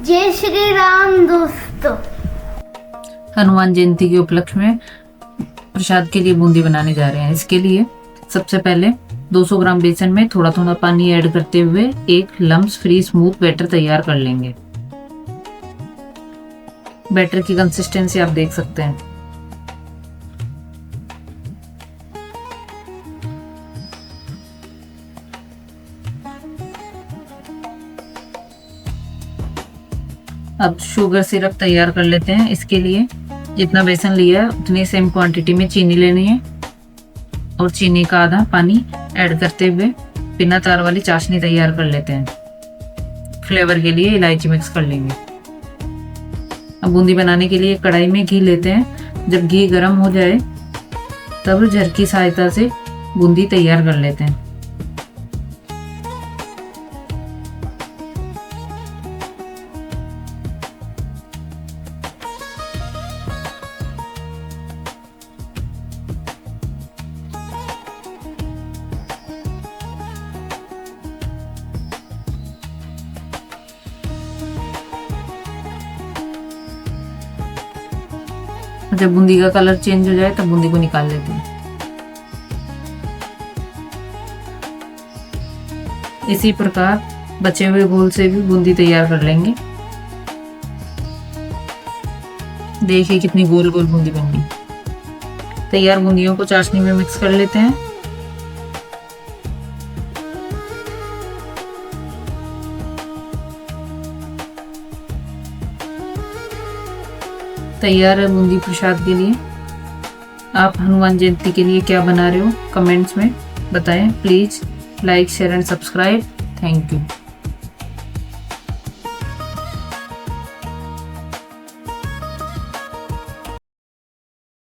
जय श्री राम दोस्तों। हनुमान जयंती के उपलक्ष्य में प्रसाद के लिए बूंदी बनाने जा रहे हैं। इसके लिए सबसे पहले 200 ग्राम बेसन में थोड़ा थोड़ा पानी ऐड करते हुए एक लम्स फ्री स्मूथ बैटर तैयार कर लेंगे। बैटर की कंसिस्टेंसी आप देख सकते हैं। अब शुगर सिरप तैयार कर लेते हैं। इसके लिए जितना बेसन लिया है उतनी सेम क्वांटिटी में चीनी लेनी है और चीनी का आधा पानी ऐड करते हुए बिना तार वाली चाशनी तैयार कर लेते हैं। फ्लेवर के लिए इलायची मिक्स कर लेंगे। अब बूंदी बनाने के लिए कढ़ाई में घी लेते हैं। जब घी गर्म हो जाए तब झर की सहायता से बूंदी तैयार कर लेते हैं। जब बूंदी का कलर चेंज हो जाए तब बूंदी को निकाल लेते हैं। इसी प्रकार बचे हुए घोल से भी बूंदी तैयार कर लेंगे। देखिए कितनी गोल गोल बूंदी बन गई। तैयार बूंदियों को चाशनी में मिक्स कर लेते हैं। तैयार है बूंदी प्रसाद के लिए। आप हनुमान जयंती के लिए क्या बना रहे हो कमेंट्स में बताएं please. Like share and subscribe. Thank you.